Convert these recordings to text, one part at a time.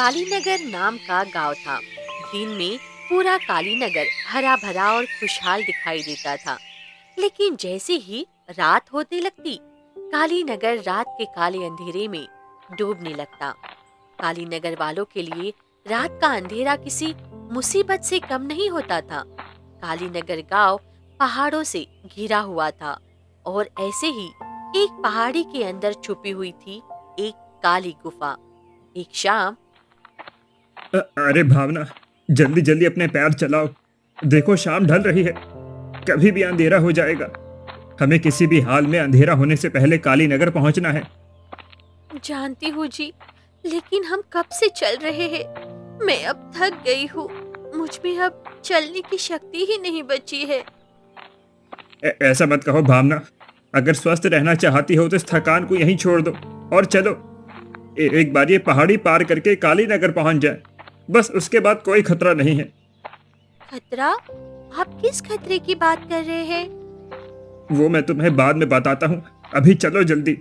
कालीनगर नाम का गांव था। दिन में पूरा कालीनगर हरा भरा और खुशहाल दिखाई देता था। लेकिन जैसे ही रात होने लगती, कालीनगर रात के काले अंधेरे में डूबने लगता। कालीनगर वालों के लिए रात का अंधेरा किसी मुसीबत से कम नहीं होता था। कालीनगर गांव पहाड़ों से घिरा हुआ था और ऐसे ही एक पहाड़ी के अंदर छुपी हुई थी एक काली गुफा। एक शाम अरे भावना, जल्दी जल्दी अपने पैर चलाओ। देखो शाम ढल रही है, कभी भी अंधेरा हो जाएगा। हमें किसी भी हाल में अंधेरा होने से पहले कालीनगर पहुंचना है। जानती हूँ जी, लेकिन हम कब से चल रहे हैं। मैं अब थक गई हूँ। मुझ में अब चलने की शक्ति ही नहीं बची है। ऐसा मत कहो भावना, अगर स्वस्थ रहना चाहती हो तो इस थकान को यहीं छोड़ दो और चलो। एक बार ये पहाड़ी पार करके कालीनगर पहुंच जाए, बस उसके बाद कोई खतरा नहीं है। खतरा? आप किस खतरे की बात कर रहे हैं? वो मैं तुम्हें बाद में बताता हूँ, अभी चलो जल्दी।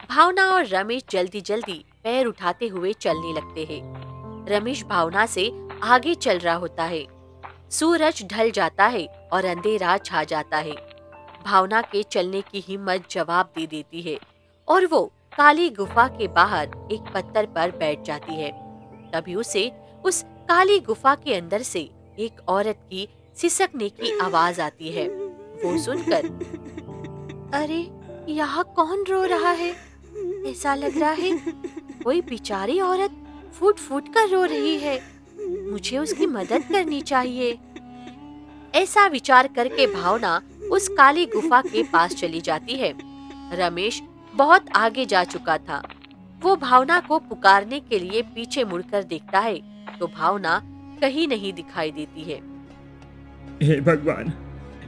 भावना और रमेश जल्दी जल्दी पैर उठाते हुए चलने लगते हैं। रमेश भावना से आगे चल रहा होता है। सूरज ढल जाता है और अंधेरा छा जाता है। भावना के चलने की हिम्मत जवाब दे देती है और वो काली गुफा के बाहर एक पत्थर पर बैठ जाती है। तभी उसे उस काली गुफा के अंदर से एक औरत की सिसकने की आवाज आती है। वो सुनकर, अरे यहाँ कौन रो रहा है? ऐसा लग रहा है कोई बेचारी औरत फूट फूट कर रो रही है। मुझे उसकी मदद करनी चाहिए। ऐसा विचार करके भावना उस काली गुफा के पास चली जाती है। रमेश बहुत आगे जा चुका था। वो भावना को पुकारने के लिए पीछे मुड़कर देखता है तो भावना कहीं नहीं दिखाई देती है। हे भगवान,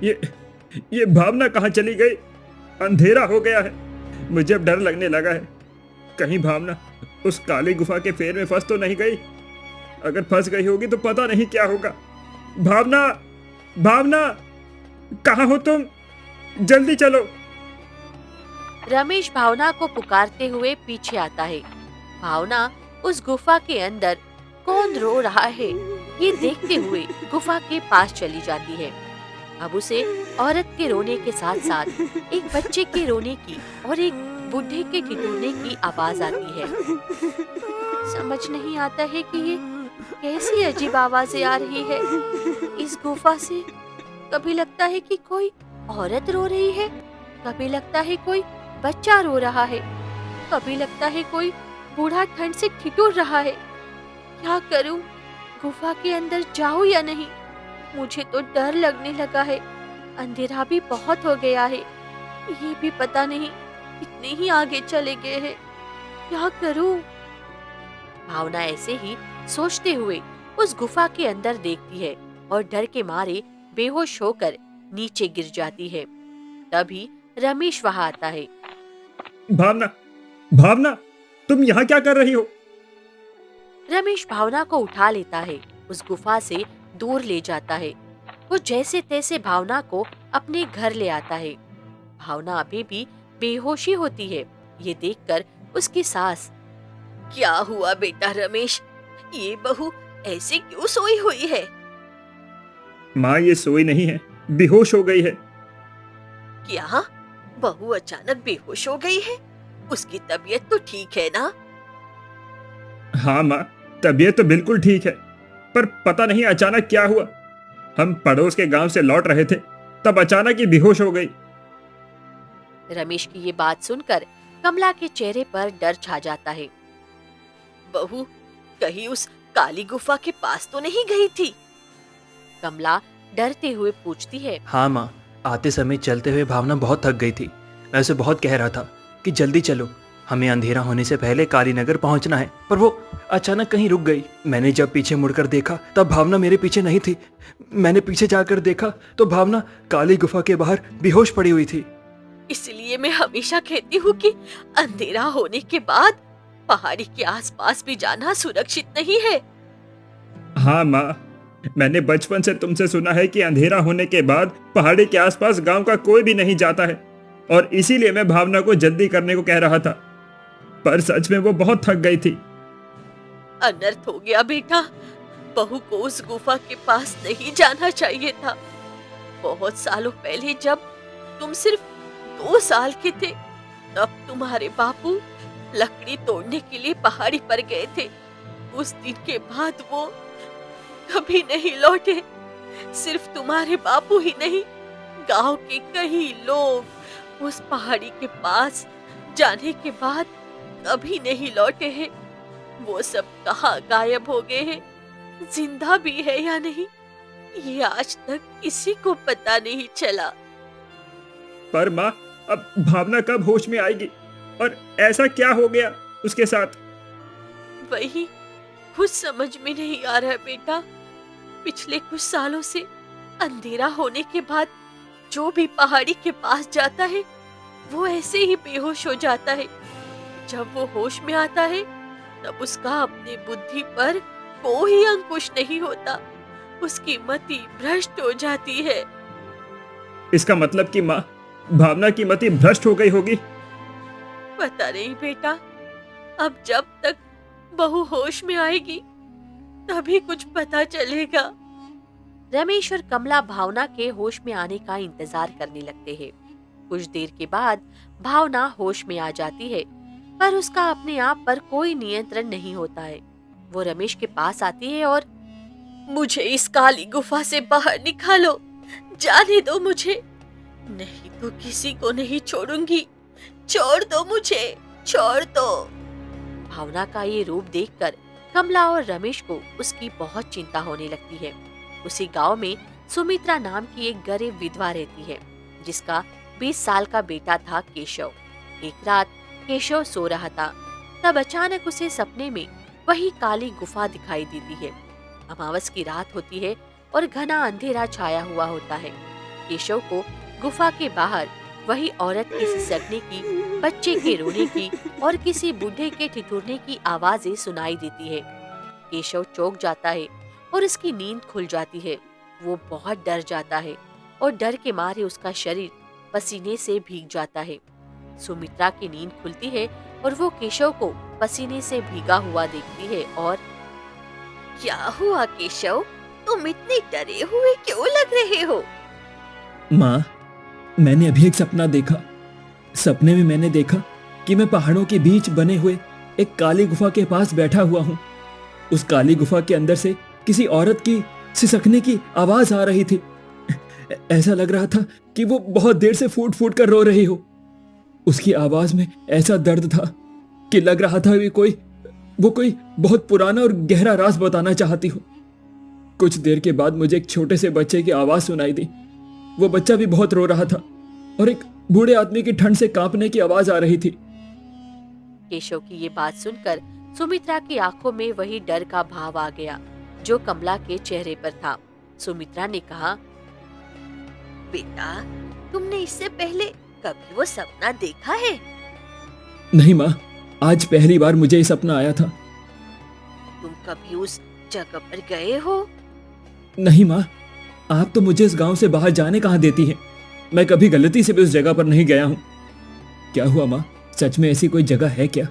ये भावना कहाँ चली गई? अंधेरा हो गया है, मुझे अब डर लगने लगा है। कहीं भावना उस काली गुफा के फेर में फंस तो नहीं गई? अगर फंस गई होगी तो पता नहीं क्या होगा। भावना, भावना, कहाँ हो तुम? जल्दी चलो। रमेश भावना को पुकारते हुए पीछे आता है। भावना उस गुफा के अंदर कौन रो रहा है ये देखते हुए गुफा के पास चली जाती है। अब उसे औरत के रोने के साथ साथ एक बच्चे के रोने की और एक बूढ़े के ठिठुरने की आवाज आती है। समझ नहीं आता है कि ये कैसी अजीब आवाजें आ रही है इस गुफा से। कभी लगता है कि कोई औरत रो रही है, कभी लगता है कोई बच्चा रो रहा है, कभी लगता है कोई बूढ़ा ठंड से ठिठुर रहा है। क्या करूं? गुफा के अंदर जाऊं या नहीं? मुझे तो डर लगने लगा है। अंधेरा भी बहुत हो गया है। ये भी पता नहीं कितने ही आगे चले गए हैं। क्या करूं? भावना ऐसे ही सोचते हुए उस गुफा के अंदर देखती है और डर के मारे बेहोश होकर नीचे गिर जाती है। तभी रमेश वहां आता है। भावना, भावना, तुम यहाँ क्या कर रही हो? रमेश भावना को उठा लेता है, उस गुफा से दूर ले जाता है। वो जैसे तैसे भावना को अपने घर ले आता है। भावना अभी भी बेहोशी होती है। ये देखकर उसकी सास, क्या हुआ बेटा रमेश? ये बहू ऐसे क्यों सोई हुई है? माँ, ये सोई नहीं है, बेहोश हो गई है। क्या? बहू अचानक बेहोश हो गई है? उसकी तबीयत तो ठीक है ना? हाँ माँ, तबीयत तो बिल्कुल ठीक है, पर पता नहीं अचानक क्या हुआ। हम पड़ोस के गांव से लौट रहे थे, तब अचानक ही बेहोश हो गई। रमेश की ये बात सुनकर कमला के चेहरे पर डर छा जाता है। बहू कहीं उस काली गुफा के पास तो नहीं गई थी? कमला डरते हुए पूछती है। हाँ माँ, आते समय चलते हुए भावना बहुत थक गई थी। मैं उसे बहुत कह रहा था कि जल्दी चलो, हमें अंधेरा होने से पहले कालीनगर पहुंचना है, पर वो अचानक कहीं रुक गई। मैंने जब पीछे मुड़कर देखा तब भावना मेरे पीछे नहीं थी। मैंने पीछे जाकर देखा तो भावना काली गुफा के बाहर बेहोश पड़ी हुई थी। इसलिए मैं हमेशा कहती हूँ कि अंधेरा होने के बाद पहाड़ी के आसपास भी जाना सुरक्षित नहीं है। हाँ माँ, मैंने बचपन से तुमसे सुना है कि अंधेरा होने के बाद पहाड़ी के आसपास गांव का कोई भी नहीं जाता है, और इसीलिए मैं भावना को जल्दी करने को कह रहा था, पर सच में वो बहुत थक गई थी। अनर्थ हो गया बेटा। बहू को उस गुफा के पास नहीं जाना चाहिए था। बहुत सालों पहले जब तुम सिर्फ 2 साल के थे, तब तुम्हारे बापू लकड़ी तोड़ने के लिए पहाड़ी पर गए थे। उस दिन के बाद वो कभी नहीं लौटे। सिर्फ तुम्हारे बापू ही नहीं, गांव के कई लोग उस पहाड़ी के पास जाने के बाद कभी नहीं लौटे हैं। वो सब कहाँ गायब हो गए हैं, जिंदा भी है या नहीं, ये आज तक किसी को पता नहीं चला। पर माँ, अब भावना कब होश में आएगी और ऐसा क्या हो गया उसके साथ? वही कुछ समझ में नहीं आ रहा बेटा। पिछले कुछ सालों से अंधेरा होने के बाद जो भी पहाड़ी के पास जाता है वो ऐसे ही बेहोश हो जाता है। जब वो होश में आता है तब उसका अपने बुद्धि पर कोई अंकुश नहीं होता। उसकी मति भ्रष्ट हो जाती है। इसका मतलब कि माँ, भावना की मति भ्रष्ट हो गई होगी। पता नहीं बेटा, अब जब तक बहू होश में आएगी तभी कुछ पता चलेगा। रमेश और कमला भावना के होश में आने का इंतजार करने लगते हैं। कुछ देर के बाद भावना होश में आ जाती है, पर उसका अपने आप पर कोई नियंत्रण नहीं होता है। वो रमेश के पास आती है और मुझे इस काली गुफा से बाहर निकालो, जाने दो मुझे, नहीं तो किसी को नहीं छोड़ूंगी। छोड़ दो मुझे, छोड़ दो। भावना का ये रूप देखकर कमला और रमेश को उसकी बहुत चिंता होने लगती है। उसी गांव में सुमित्रा नाम की एक गरीब विधवा रहती है, जिसका 20 साल का बेटा था केशव। एक रात केशव सो रहा था, तब अचानक उसे सपने में वही काली गुफा दिखाई देती है। अमावस की रात होती है और घना अंधेरा छाया हुआ होता है। केशव को गुफा के बाहर वही औरत के सिसकने की, बच्चे के रोने की और किसी बूढ़े के ठिठुरने की आवाजें सुनाई देती है। केशव चौंक जाता है और उसकी नींद खुल जाती है। वो बहुत डर जाता है और डर के मारे उसका शरीर पसीने से भीग जाता है। सुमित्रा की नींद खुलती है और वो केशव को पसीने से भीगा हुआ देखती है और क्या हुआ केशव, तुम इतने डरे हुए क्यों लग रहे हो? माँ, मैंने अभी एक सपना देखा। सपने में मैंने देखा कि मैं पहाड़ों के बीच बने हुए एक काली गुफा के पास बैठा हुआ हूँ। उस काली गुफा के अंदर से किसी औरत की सिसकने की आवाज आ रही थी। ऐसा लग रहा था कि वो बहुत देर से फूट फूट कर रो रही हो। उसकी आवाज में ऐसा दर्द था कि लग रहा था वो कोई बहुत पुराना और गहरा राज बताना चाहती हो। कुछ देर के बाद मुझे एक छोटे से बच्चे की आवाज सुनाई दी। वो बच्चा भी बहुत रो रहा था और एक बूढ़े आदमी की ठंड से कांपने की आवाज आ रही थी। केशव की ये बात सुनकर सुमित्रा की आंखों में वही डर का भाव आ गया जो कमला के चेहरे पर था। सुमित्रा ने कहा, बेटा, तुमने इससे पहले कभी वो सपना देखा है? नहीं माँ, आज पहली बार मुझे ये सपना आया था। तुम कभी उस जगह पर गए हो? नहीं माँ, आप तो मुझे इस गांव से बाहर जाने कहाँ देती हैं। मैं कभी गलती से भी उस जगह पर नहीं गया हूँ। क्या हुआ माँ, सच में ऐसी कोई जगह है क्या?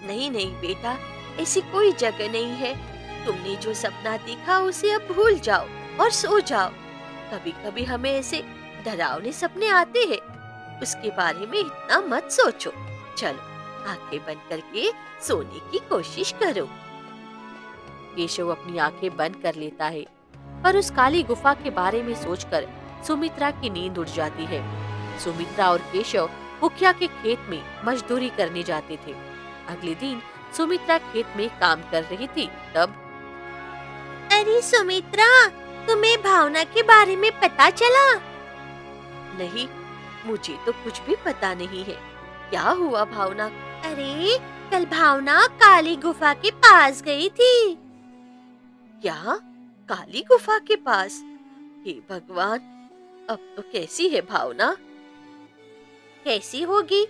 नहीं नहीं बेटा, ऐसी कोई जगह नहीं है। तुमने जो सपना देखा उसे अब भूल जाओ और सो जाओ। कभी कभी हमें ऐसे डरावने सपने आते हैं, उसके बारे में इतना मत सोचो। चलो आंखें बंद करके सोने की कोशिश करो। केशव अपनी आंखें बंद कर लेता है, पर उस काली गुफा के बारे में सोचकर सुमित्रा की नींद उड़ जाती है। सुमित्रा और केशव मुखिया के खेत में मजदूरी करने जाते थे। अगले दिन सुमित्रा खेत में काम कर रही थी, तब अरे सुमित्रा, तुम्हें भावना के बारे में पता चला? नहीं, मुझे तो कुछ भी पता नहीं है। क्या हुआ भावना? अरे कल भावना काली गुफा के पास गई थी। क्या? काली गुफा के पास? हे भगवान, अब तो कैसी है भावना? कैसी होगी?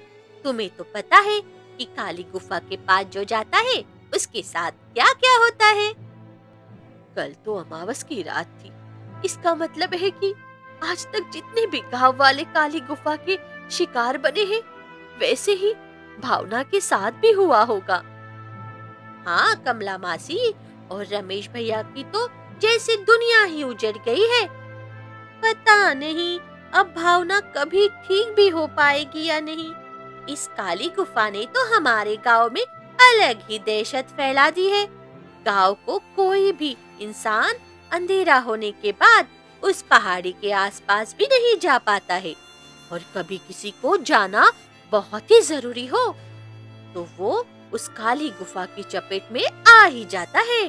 तुम्हें तो पता है कि काली गुफा के पास जो जाता है उसके साथ क्या क्या होता है। कल तो अमावस की रात थी, इसका मतलब है कि आज तक जितने भी गांव वाले काली गुफा के शिकार बने हैं, वैसे ही भावना के साथ भी हुआ होगा। हाँ कमला मासी और रमेश भैया की तो जैसे दुनिया ही उजड़ गई है। पता नहीं अब भावना कभी ठीक भी हो पाएगी या नहीं। इस काली गुफा ने तो हमारे गांव में अलग ही दहशत फैला दी है। गांव को कोई भी इंसान अंधेरा होने के बाद उस पहाड़ी के आसपास भी नहीं जा पाता है, और कभी किसी को जाना बहुत ही जरूरी हो तो वो उस काली गुफा की चपेट में आ ही जाता है।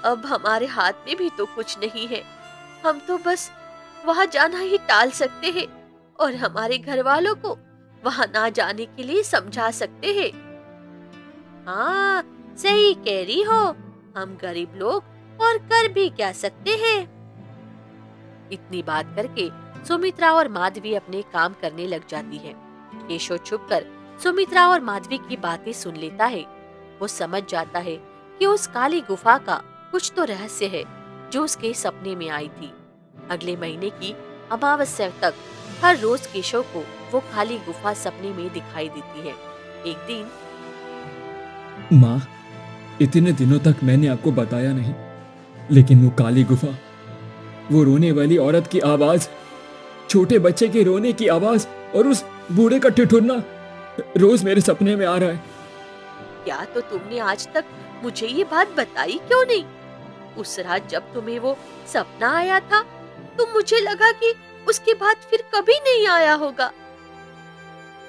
अब हमारे हाथ में भी तो कुछ नहीं है। हम तो बस वहां जाना ही टाल सकते हैं और हमारे घर वालों को वहां ना जाने के लिए समझा सकते हैं। हाँ सही कह रही हो, हम गरीब लोग और कर भी क्या सकते हैं। इतनी बात करके सुमित्रा और माधवी अपने काम करने लग जाती है। केशव छुपकर सुमित्रा और माधवी की बातें सुन लेता है। वो समझ जाता है कि उस काली गुफा का कुछ तो रहस्य है जो उसके सपने में आई थी। अगले महीने की अमावस्या तक हर रोज केशव को वो काली गुफा सपने में दिखाई देती है। एक दिन माँ, इतने दिनों तक मैंने आपको बताया नहीं, लेकिन वो काली गुफा, वो रोने वाली औरत की आवाज, छोटे बच्चे के रोने की आवाज और उस बूढ़े का ठिठुरना रोज मेरे सपने में आ रहा है। क्या तो तुमने आज तक मुझे ये बात बताई क्यों नहीं? उस रात जब तुम्हें वो सपना आया था तो मुझे लगा कि उसके बाद फिर कभी नहीं आया होगा।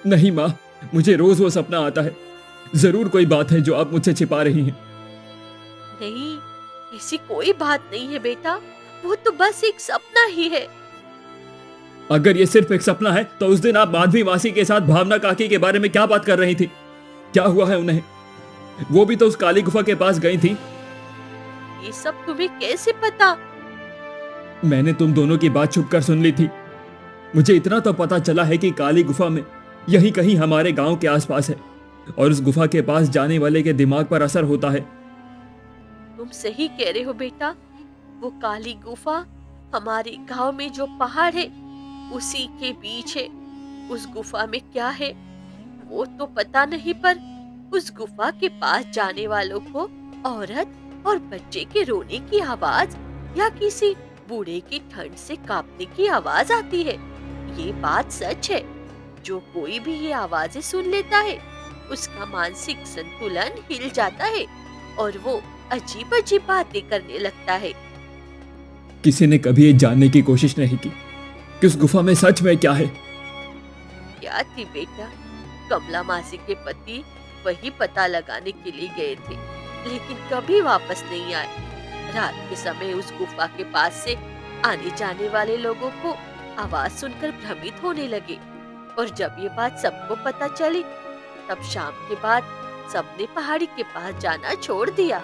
नहीं माँ, मुझे रोज वो सपना आता है। जरूर कोई बात है जो आप मुझसे छिपा रही हैं। नहीं, ऐसी कोई बात नहीं है बेटा, वो तो बस एक सपना ही है। अगर ये सिर्फ एक सपना है तो उस दिन आप माधवी मासी के साथ भावना काकी के बारे में क्या बात कर रही थी? क्या हुआ है उन्हें? वो भी तो उस काली गुफा के पास गई थी। ये सब तुम्हें कैसे पता? मैंने तुम दोनों की बात छुप कर सुन ली थी। मुझे इतना तो पता चला है कि काली गुफा में यहीं कहीं हमारे गांव के आसपास है और उस गुफा के पास जाने वाले के दिमाग पर असर होता है। तुम सही कह रहे हो बेटा, वो काली गुफा हमारे गांव में जो पहाड़ है उसी के बीच है। उस गुफा में क्या है वो तो पता नहीं, पर उस गुफा के पास जाने वालों को औरत और बच्चे के रोने की आवाज या किसी बूढ़े की ठंड से कांपने की आवाज आती है। ये बात सच है। जो कोई भी ये आवाजें सुन लेता है उसका मानसिक संतुलन हिल जाता है और वो अजीब अजीब बातें करने लगता है। किसी ने कभी ये जानने की कोशिश नहीं की कि उस गुफा में सच में क्या है? क्या थी बेटा, कमला मासी के पति वही पता लगाने के लिए गए थे, लेकिन कभी वापस नहीं आए। रात के समय उस गुफा के पास से आने जाने वाले लोगों को आवाज सुनकर भ्रमित होने लगे, और जब ये बात सबको पता चली तब शाम के बाद सबने पहाड़ी के पास जाना छोड़ दिया।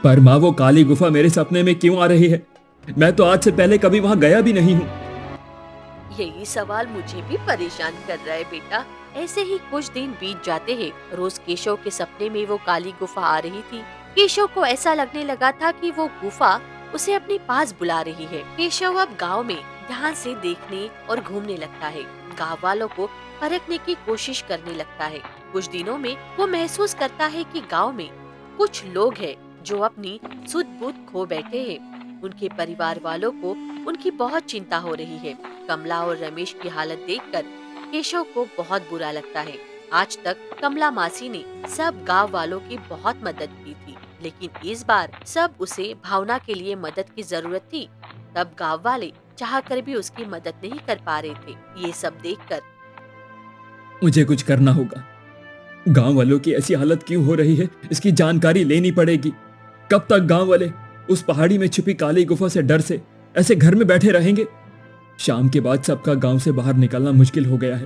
पर माँ, वो काली गुफा मेरे सपने में क्यों आ रही है? मैं तो आज से पहले कभी वहां गया भी नहीं हूँ। यही सवाल मुझे भी परेशान कर रहा है बेटा। ऐसे ही कुछ दिन बीत जाते हैं। रोज केशव के सपने में वो काली गुफा आ रही थी। केशव को ऐसा लगने लगा था कि वो गुफा उसे अपने पास बुला रही है। केशव अब गांव में ध्यान से देखने और घूमने लगता है। गांव वालों को परखने की कोशिश करने लगता है। कुछ दिनों में वो महसूस करता है कि गांव में कुछ लोग हैं जो अपनी सुध बुध खो बैठे हैं। उनके परिवार वालों को उनकी बहुत चिंता हो रही है। कमला और रमेश की हालत देखकर केशव को बहुत बुरा लगता है। आज तक कमला मासी ने सब गांव वालों की बहुत मदद की थी, लेकिन इस बार सब उसे भावना के लिए मदद की जरूरत थी। तब गांव वाले चाहकर भी उसकी मदद नहीं कर पा रहे थे। ये सब देखकर मुझे कुछ करना होगा। गांव वालों की ऐसी हालत क्यों हो रही है, इसकी जानकारी लेनी पड़ेगी। कब तक गांव वाले उस पहाड़ी में छुपी काली गुफा से डर से ऐसे घर में बैठे रहेंगे? शाम के बाद सबका गांव से बाहर निकलना मुश्किल हो गया है।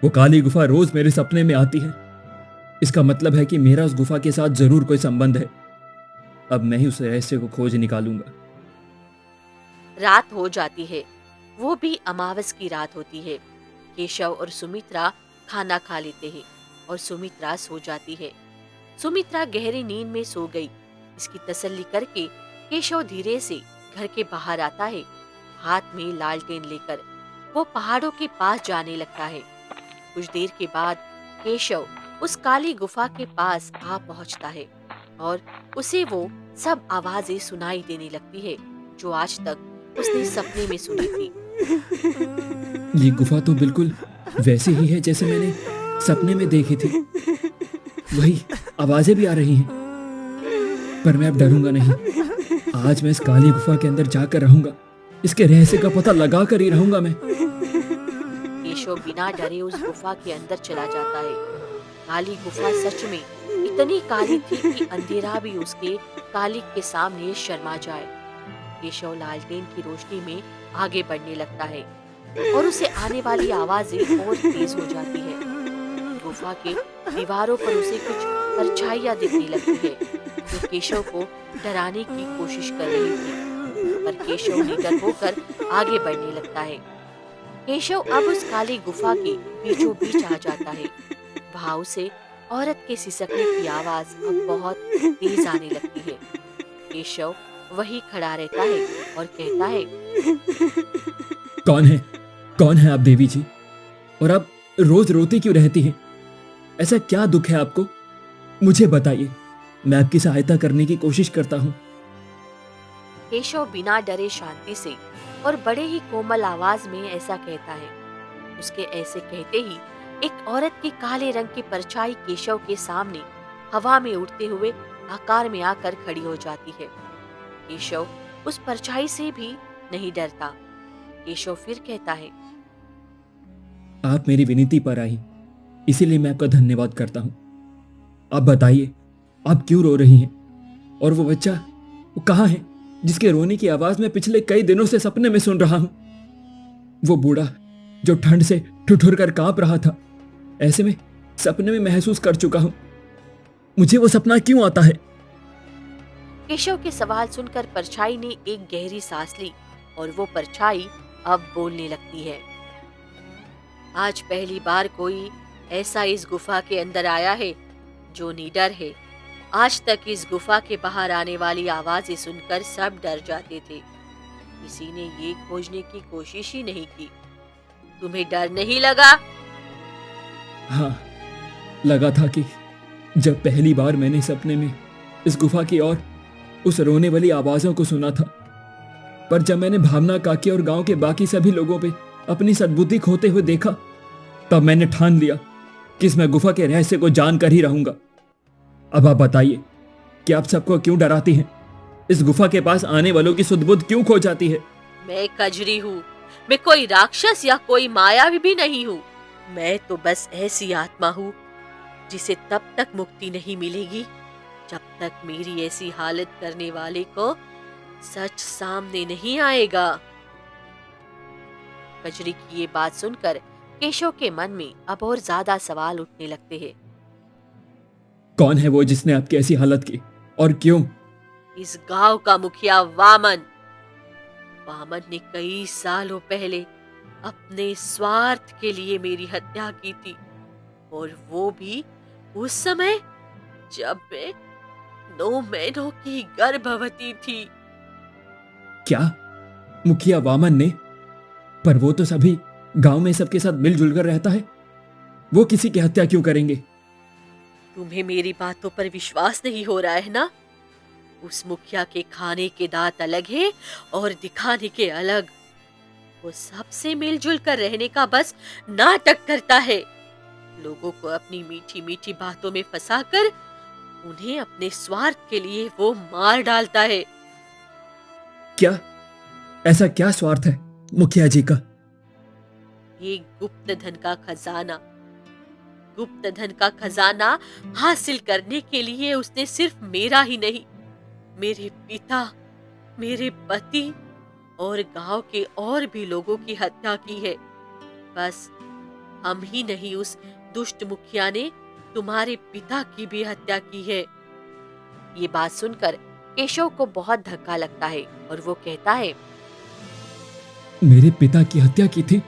वो काली गुफा रोज मेरे सपने में आती है। इसका मतलब है कि मेरा उस गुफा के साथ जरूर कोई संबंध है। अब मैं ही उस रहस्य को खोज निकालूंगा। रात हो जाती है, वो भी अमावस की रात होती है। केशव और सुमित्रा खाना खा लेते हैं और सुमित्रा सो जाती है। सुमित्रा गहरी नींद में सो गई। इसकी तसल्ली करके केशव धीरे से घर के बाहर आता है। हाथ में लालटेन लेकर वो पहाड़ों के पास जाने लगता है। कुछ देर के बाद केशव उस काली गुफा के पास आ पहुंचता है और उसे वो सब आवाजें सुनाई देने लगती है जो आज तक उसने सपने में सुनी थी। ये गुफा तो बिल्कुल वैसी ही है जैसे मैंने सपने में देखी थी। वही आवाजें भी आ रही हैं। पर मैं अब डरूंगा नहीं। आज मैं इस काली गुफा के अंदर जाकर रहूंगा। इसके रहस्य का पता लगा कर ही रहूंगा मैं। केशव बिना डरे उस गुफा के अंदर चला जाता है। काली गुफा सच में इतनी काली थी कि अंधेरा भी उसके कालिक के सामने शर्मा जाए। केशव लालटेन की रोशनी में आगे बढ़ने लगता है और उसे आने वाली आवाजें और तेज हो जाती है। गुफा के दीवारों पर उसे कुछ परछाइयां दिखने लगती है जो केशव को डराने की कोशिश कर रही थी, पर केशव निडर होकर आगे बढ़ने लगता है। केशव अब उस काली गुफा के बीचों बीच आ जाता है। वहां उसे औरत के सिसकने की आवाज अब बहुत तेज आने लगती है। केशव वही खड़ा रहता है और कहता है, कौन है? कौन है आप देवी जी? और आप रोज रोती क्यों रहती हैं? ऐसा क्या दुख है आपको? मुझे बताइए, मैं आपकी सहायता करने की कोशिश करता हूँ। केशव बिना डरे शांति से और बड़े ही कोमल आवाज में ऐसा कहता है। उसके ऐसे कहते ही एक औरत की काले रंग की परछाई केशव के सामने हवा में उड़ते हुए आकार में आकर खड़ी हो जाती है। केशव उस परछाई से भी नहीं डरता। केशव फिर कहता है, आप मेरी विनती पर आई, इसीलिए मैं आपका धन्यवाद करता हूँ। आप बताइए, आप क्यों रो रही हैं? और वो बच्चा, वो कहाँ है जिसके रोने की आवाज मैं पिछले कई दिनों से सपने में सुन रहा हूँ? वो बूढ़ा जो ठंड से ठिठुर कर कांप रहा था, ऐसे में सपने में महसूस कर चुका हूँ। मुझे वो सपना क्यों आता है? केशव के सवाल सुनकर परछाई ने एक गहरी सांस ली और वो परछाई अब बोलने लगती है। आज पहली बार कोई ऐसा इस गुफा के अंदर आया है जो निडर है। आज तक इस गुफा के बाहर आने वाली आवाजें सुनकर सब डर जाते थे। किसी ने ये खोजने की कोशिश ही नहीं की। तुम्हें डर नहीं लगा? हाँ, लगा था कि जब पहली बार मैंने सपने में इस गुफा की और उस रोने वाली आवाजों को सुना था, पर जब मैंने भावना काकी और गांव के बाकी सभी लोगों पे अपनी सद्बुद्धि खोते हुए देखा, तब मैंने ठान लिया कि इस मैं गुफा के रहस्य को जानकर ही रहूंगा। अब आप बताइए कि आप सबको क्यों डराती हैं? इस गुफा के पास आने वालों की सुध-बुध क्यों खो जाती है? मैं कजरी हूँ। मैं कोई राक्षस या कोई मायावी भी नहीं हूँ। मैं तो बस ऐसी आत्मा हूँ जिसे तब तक मुक्ति नहीं मिलेगी जब तक मेरी ऐसी हालत करने वाले को सच सामने नहीं आएगा। कजरी की ये बात सुनकर केशव के मन में अब और ज्यादा सवाल उठने लगते हैं। कौन है वो जिसने आपकी ऐसी हालत की, और क्यों? इस गांव का मुखिया वामन। वामन ने कई सालों पहले अपने स्वार्थ के लिए मेरी हत्या की थी, और वो भी उस समय जब मैं 9 महीनों की गर्भवती थी। क्या मुखिया वामन ने? पर वो तो सभी गांव में सबके साथ मिलजुल कर रहता है। वो किसी की हत्या क्यों करेंगे? तुम्हें मेरी बातों पर विश्वास नहीं हो रहा है ना? उस मुखिया के खाने के दांत अलग है और दिखाने के अलग। वो सबसे मिलजुल कर रहने का बस नाटक करता है। लोगों को अपनी मीठी मीठी बातों में फंसाकर उन्हें अपने स्वार्थ के लिए वो मार डालता है। क्या ऐसा क्या स्वार्थ है मुखिया जी का? ये गुप्त धन का खजाना। गुप्त धन का खजाना हासिल करने के लिए उसने सिर्फ मेरा ही नहीं, मेरे पिता, मेरे पति और गांव के और भी लोगों की हत्या की है। बस हम ही नहीं, उस दुष्ट मुखिया ने तुम्हारे पिता की भी हत्या की है। ये बात सुनकर केशव को बहुत धक्का लगता है और वो कहता है, मेरे पिता की हत्या की थी?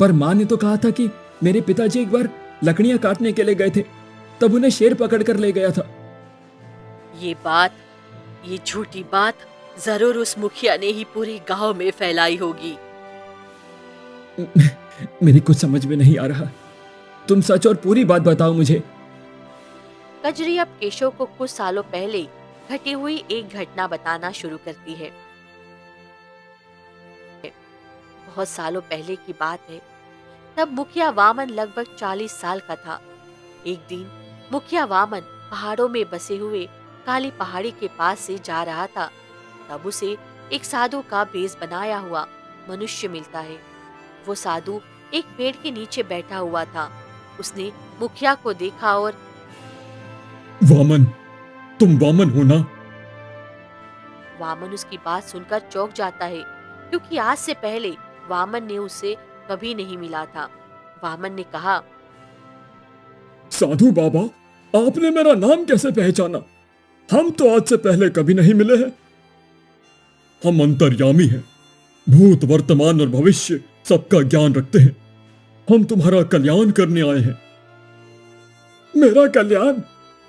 पर माँ ने तो कहा था कि मेरे पिताजी एक बार लकड़ियां काटने के लिए गए थे, तब उन्हें शेर पकड़ कर ले गया था। ये झूठी बात जरूर उस मुखिया ने ही पूरे गांव में फैलाई होगी। मेरी कुछ समझ में नहीं आ रहा। तुम सच और पूरी बात बताओ मुझे। कजरी अब केशव को कुछ सालों पहले घटी हुई एक घटना बताना शुरू करती है। बहुत सालों पहले की बात है। तब मुखिया वामन लगभग 40 साल का था। एक दिन मुखिया वामन पहाड़ों में बसे हुए काली पहाड़ी के पास से जा रहा था। तब उसे एक साधु का भेष बनाया हुआ मनुष्य मिलता है। वो साधु एक पेड़ के नीचे बैठा हुआ था। उसने मुखिया को देखा और वामन, तुम वामन हो ना? वामन उसकी बात सुनकर चौंक जाता है, क्योंकि आज से पहले वामन ने उससे कभी नहीं मिला था। वामन ने कहा, साधु बाबा, आपने मेरा नाम कैसे पहचाना? हम तो आज से पहले कभी नहीं मिले हैं। हम अंतर्यामी हैं, भूत वर्तमान और भविष्य सबका ज्ञान रखते हैं। हम तुम्हारा कल्याण करने आए हैं। मेरा कल्याण?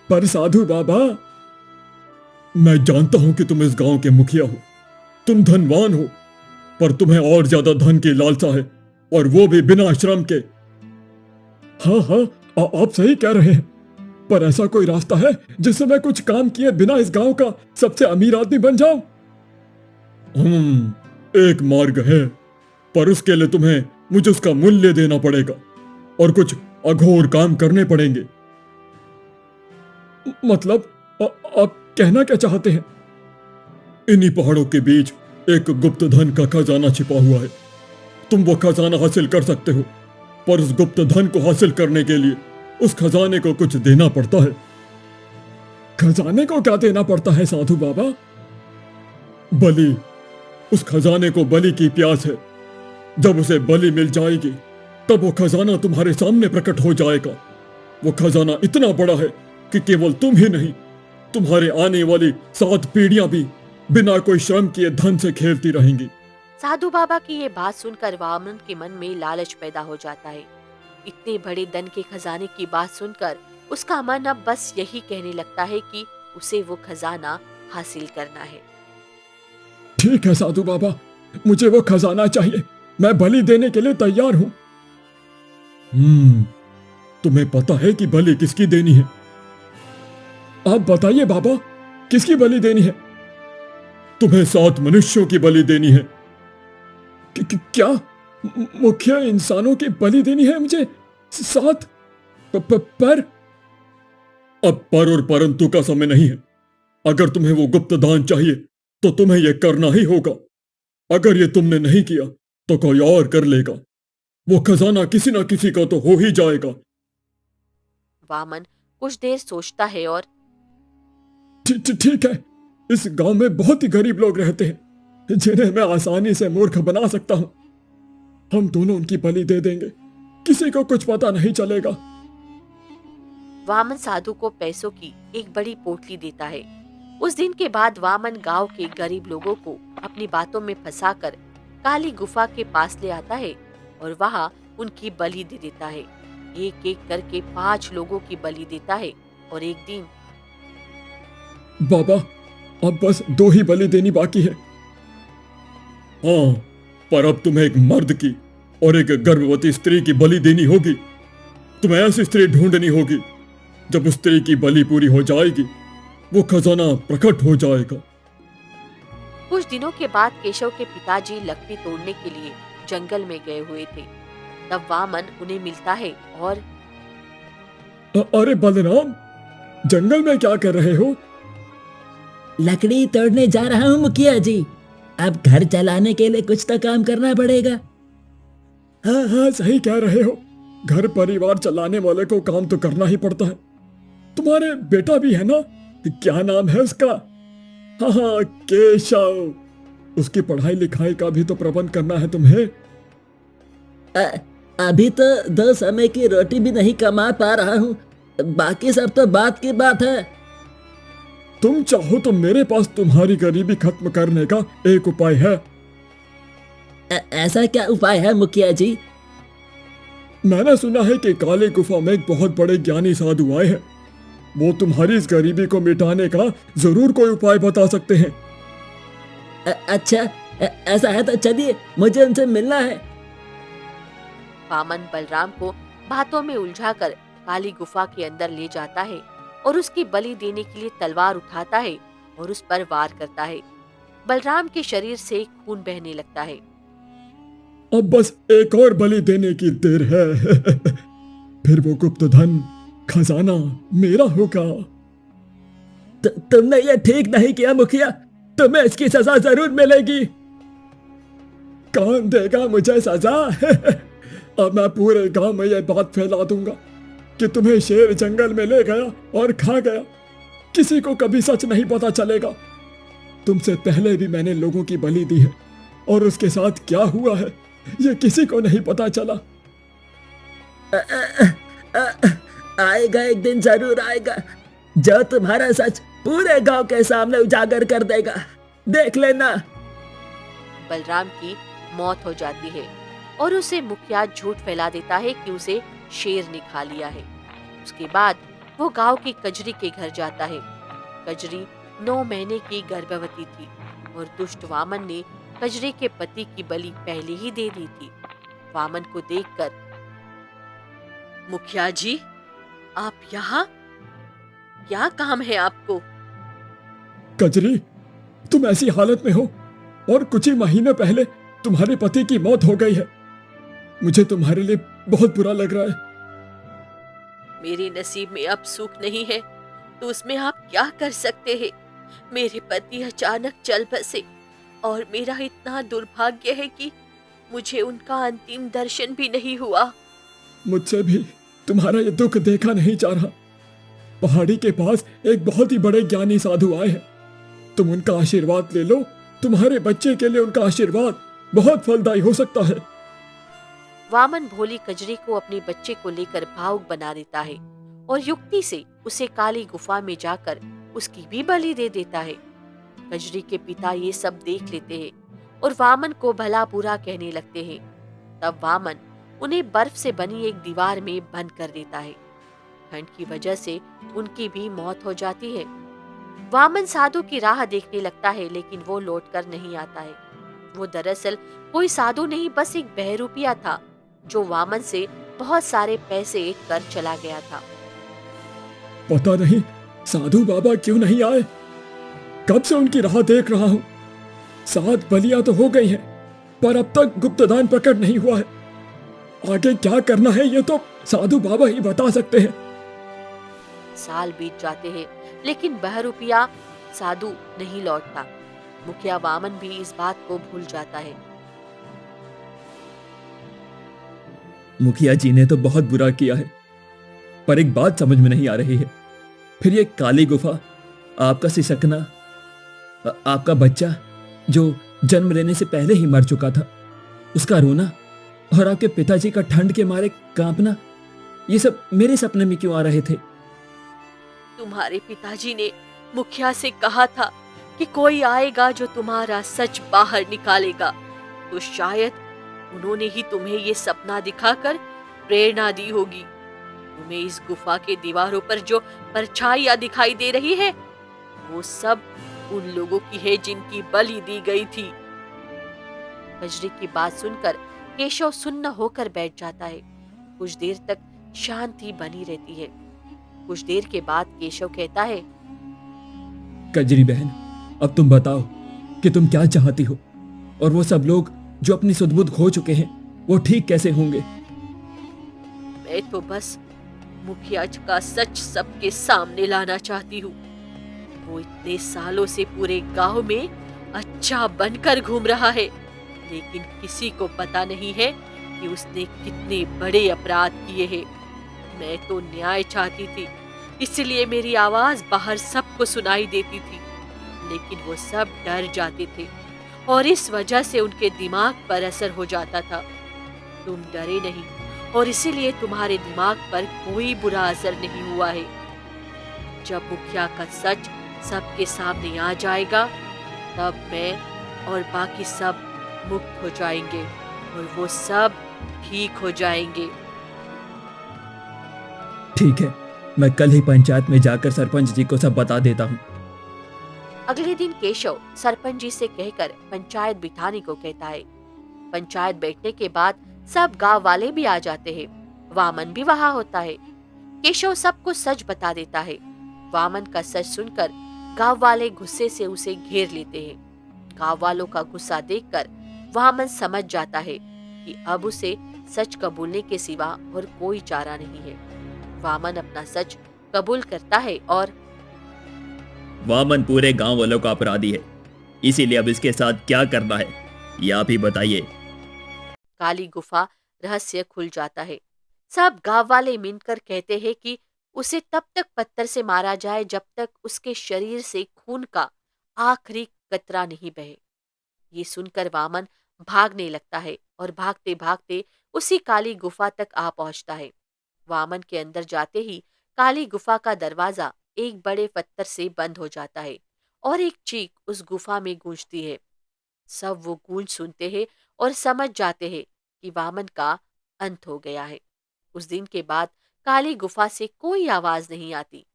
पर साधु बाबा, मैं जानता हूं कि तुम इस गांव के मुखिया हो, तुम धनवान हो, पर तुम्हें और ज्यादा धन की लालसा है, और वो भी बिना श्रम के। हाँ हाँ, आप सही कह रहे हैं, पर ऐसा कोई रास्ता है जिससे मैं कुछ काम किए बिना इस गांव का सबसे अमीर आदमी बन जाऊं? एक मार्ग है, पर उसके लिए तुम्हें मुझे उसका मूल्य देना पड़ेगा और कुछ अघोर काम करने पड़ेंगे। मतलब आप कहना क्या चाहते हैं? इन्हीं पहाड़ों के बीच एक गुप्त धन का खजाना छिपा हुआ है। तुम वो खजाना हासिल कर सकते हो, पर उस गुप्त धन को हासिल करने के लिए उस खजाने को कुछ देना पड़ता है। खजाने को क्या देना पड़ता है साधु बाबा? बलि। उस खजाने को बलि की प्यास है। जब उसे बलि मिल जाएगी, तब वो खजाना तुम्हारे सामने प्रकट हो जाएगा। वो खजाना इतना बड़ा है कि केवल तुम ही नहीं, तुम्हारे आने वाली 7 पीढ़ियां भी बिना कोई श्रम किए धन से खेलती रहेंगी। साधु बाबा की ये बात सुनकर वामन के मन में लालच पैदा हो जाता है। इतने बड़े धन के खजाने की बात सुनकर उसका मन अब बस यही कहने लगता है कि उसे वो खजाना हासिल करना है। ठीक है साधु बाबा, मुझे वो खजाना चाहिए। मैं बलि देने के लिए तैयार हूं। तुम्हें पता है कि बलि किसकी देनी है? आप बताइए बाबा, किसकी बलि देनी है? तुम्हें 7 मनुष्यों की बलि देनी है। क्या मुख्य इंसानों की बलि देनी है मुझे? 7? पर अब पर और परंतु का समय नहीं है। अगर तुम्हें वो गुप्त दान चाहिए तो तुम्हें यह करना ही होगा। अगर ये तुमने नहीं किया तो कोई और कर लेगा। वो खजाना किसी ना किसी का तो हो ही जाएगा। वामन कुछ देर सोचता है और ठीक है, इस गांव में बहुत ही गरीब लोग रहते हैं जिन्हें मैं आसानी से मूर्ख बना सकता हूं। हम दोनों उनकी बलि दे देंगे, किसी को कुछ पता नहीं चलेगा। वामन साधु को पैसों की एक बड़ी पोटली देता है। उस दिन के बाद वामन गांव के गरीब लोगों को अपनी बातों में फंसाकर काली गुफा के पास ले आता है और वहां उनकी बलि दे देता है। एक एक करके 5 लोगों की बलि देता है और एक दिन बाबा, अब बस 2 ही बलि देनी बाकी है। हाँ, पर अब तुम्हें एक मर्द की और एक गर्भवती स्त्री की बलि देनी होगी। तुम्हें ऐसी स्त्री ढूंढनी होगी। जब उस स्त्री की बलि पूरी हो जाएगी, वो खजाना प्रकट हो जाएगा। कुछ दिनों के बाद केशव के पिताजी लकड़ी तोड़ने के लिए जंगल में गए हुए थे। तब वामन उन्हें मिलता है और अरे बलराम, जंगल में क्या कर रहे हो? लकड़ी तोड़ने जा रहा हूँ मुखिया जी। अब घर चलाने के लिए कुछ तो काम करना पड़ेगा। हाँ हाँ, सही कह रहे हो। घर परिवार चलाने वाले को काम तो करना ही पड़ता है। तुम्हारे बेटा भी है ना? क्या नाम है उसका? हाँ हाँ, केशव। उसकी पढ़ाई लिखाई का भी तो प्रबंध करना है तुम्हें। अभी तो 2 समय की रोटी भी नहीं कमा पा रहा हूँ, बाकी सब तो बात की बात है। तुम चाहो तो मेरे पास तुम्हारी गरीबी खत्म करने का एक उपाय है। ऐसा क्या उपाय है मुखिया जी? मैंने सुना है कि काली गुफा में एक बहुत बड़े ज्ञानी साधु आए हैं। वो तुम्हारी इस गरीबी को मिटाने का जरूर कोई उपाय बता सकते हैं। अच्छा, ऐसा है तो चलिए, मुझे उनसे मिलना है। वामन बलराम को बातों में उलझाकर काली गुफा के अंदर ले जाता है और उसकी बलि देने के लिए तलवार उठाता है और उस पर वार करता है। बलराम के शरीर से खून बहने लगता है। अब बस एक और बलि देने की देर है। फिर वो गुप्त धन खजाना मेरा होगा। तुमने ये ठीक नहीं किया मुखिया, तुम्हें इसकी सजा जरूर मिलेगी। कौन देगा मुझे सजा? अब मैं पूरे गांव में ये बात फैला दूंगा कि तुम्हें शेर जंगल में ले गया और खा गया। किसी को कभी सच नहीं पता चलेगा। तुमसे पहले भी मैंने लोगों की बलि दी है और उसके साथ क्या हुआ है ये किसी को नहीं पता चला। आएगा एक दिन, जरूर आएगा, जो तुम्हारा सच पूरे गांव के सामने उजागर कर देगा, देख लेना। बलराम की मौत हो जाती है और उसे मुखिया झूठ फैला देता है कि उसे शेर ने खा लिया है। उसके बाद वो गांव की कजरी के घर जाता है। कजरी 9 महीने की गर्भवती थी और दुष्ट वामन ने कजरी के पति की बलि पहले ही दे दी थी। वामन को देखकर, मुखिया जी, आप यहाँ? क्या काम है आपको? कजरी, तुम ऐसी हालत में हो और कुछ ही महीने पहले तुम्हारे पति की मौत हो गई है। मुझे तुम्हारे लिए बहुत बुरा लग रहा है। मेरे नसीब में अब सुख नहीं है तो उसमें आप क्या कर सकते हैं? मेरे पति अचानक चल बसे और मेरा इतना दुर्भाग्य है कि मुझे उनका अंतिम दर्शन भी नहीं हुआ। मुझसे भी तुम्हारा ये दुख देखा नहीं जा रहा। पहाड़ी के पास एक बहुत ही बड़े ज्ञानी साधु आए हैं। तुम उनका आशीर्वाद ले लो। तुम्हारे बच्चे के लिए उनका आशीर्वाद बहुत फलदायी हो सकता है। वामन भोली कजरी को अपने बच्चे को लेकर भावुक बना देता है और युक्ति से उसे काली गुफा में जाकर उसकी भी बलि दे देता है। कजरी के पिता ये सब देख लेते हैं और वामन को भला बुरा कहने लगते हैं। तब वामन उन्हें बर्फ से बनी एक दीवार में बंद कर देता है। ठंड की वजह से उनकी भी मौत हो जाती है। वामन साधु की राह देखने लगता है लेकिन वो लौटकर नहीं आता है। वो दरअसल कोई साधु नहीं, बस एक बहरूपिया था जो वामन से बहुत सारे पैसे कर चला गया था। पता नहीं साधु बाबा क्यों नहीं आए। कब से उनकी राह देख रहा हूँ। 7 बलियां तो हो गई हैं, पर अब तक गुप्तदान प्रकट नहीं हुआ है। आगे क्या करना है ये तो साधु बाबा ही बता सकते हैं। साल बीत जाते हैं लेकिन बहरूपिया साधु नहीं लौटता। मुखिया वामन भी इस बात को भूल जाता है। मुखिया जी ने तो बहुत बुरा किया है, पर एक बात समझ में नहीं आ रही है। फिर ये काली गुफा, आपका सिसकना, आपका बच्चा जो जन्म लेने से पहले ही मर चुका था, उसका रोना और आपके पिताजी का ठंड के मारे कांपना, ये सब मेरे सपने में क्यों आ रहे थे? तुम्हारे पिताजी ने मुखिया से कहा था कि कोई आएगा जो तुम्हारा सच बाहर निकालेगा, तो शायद उन्होंने ही तुम्हें ये सपना दिखाकर प्रेरणा दी होगी। तुम्हें इस गुफा के दीवारों पर जो परछाइयां दिखाई दे रही है वो सब उन लोगों की है जिनकी बलि दी गई थी। कजरी की बात सुनकर केशव सुन्न होकर बैठ जाता है। कुछ देर तक शांति बनी रहती है। कुछ देर के बाद केशव कहता है, कजरी बहन, अब तुम बताओ कि तुम क्या चाहती हो, और वो सब लोग जो अपनी सुध-बुध खो चुके हैं वो ठीक कैसे होंगे? मैं तो बस मुखिया का सच सबके सामने लाना चाहती हूँ। वो इतने सालों से पूरे गांव में अच्छा बनकर घूम रहा है, लेकिन किसी को पता नहीं है कि उसने कितने बड़े अपराध किए हैं। मैं तो न्याय चाहती थी, इसलिए मेरी आवाज बाहर सबको सुनाई देती थी, लेकिन वो सब डर जाते थे और इस वजह से उनके दिमाग पर असर हो जाता था। तुम डरे नहीं और इसीलिए तुम्हारे दिमाग पर कोई बुरा असर नहीं हुआ है। जब मुखिया का सच सबके सामने आ जाएगा तब मैं और बाकी सब मुक्त हो जाएंगे और वो सब ठीक हो जाएंगे। ठीक है, मैं कल ही पंचायत में जाकर सरपंच जी को सब बता देता हूँ। अगले दिन केशव सरपंच जी से कहकर पंचायत बिठाने को कहता है। पंचायत बैठने के बाद सब गांव वाले भी आ जाते हैं। वामन भी वहां होता है। केशव सबको सच बता देता है। वामन का सच सुनकर गांव वाले गुस्से से उसे घेर लेते हैं। गांव वालों का गुस्सा देखकर वामन समझ जाता है कि अब उसे सच कबूलने के सिवा और कोई चारा नहीं है। वामन अपना सच कबूल करता है और वामन पूरे गांव वालों का अपराधी है, इसीलिए अब इसके साथ क्या करना है ये आप ही बताइए। काली गुफा रहस्य खुल जाता है। सब गांव वाले मिलकर कहते हैं कि उसे तब तक पत्थर से मारा जाए जब तक उसके शरीर से खून का आखिरी कतरा नहीं बहे। ये सुनकर वामन भागने लगता है और भागते भागते उसी काली गुफा तक आ पहुंचता है। वामन के अंदर जाते ही काली गुफा का दरवाजा एक बड़े पत्थर से बंद हो जाता है और एक चीख उस गुफा में गूंजती है। सब वो गूंज सुनते हैं और समझ जाते हैं कि वामन का अंत हो गया है। उस दिन के बाद काली गुफा से कोई आवाज नहीं आती।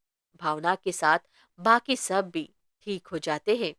भावना के साथ बाकी सब भी ठीक हो जाते हैं।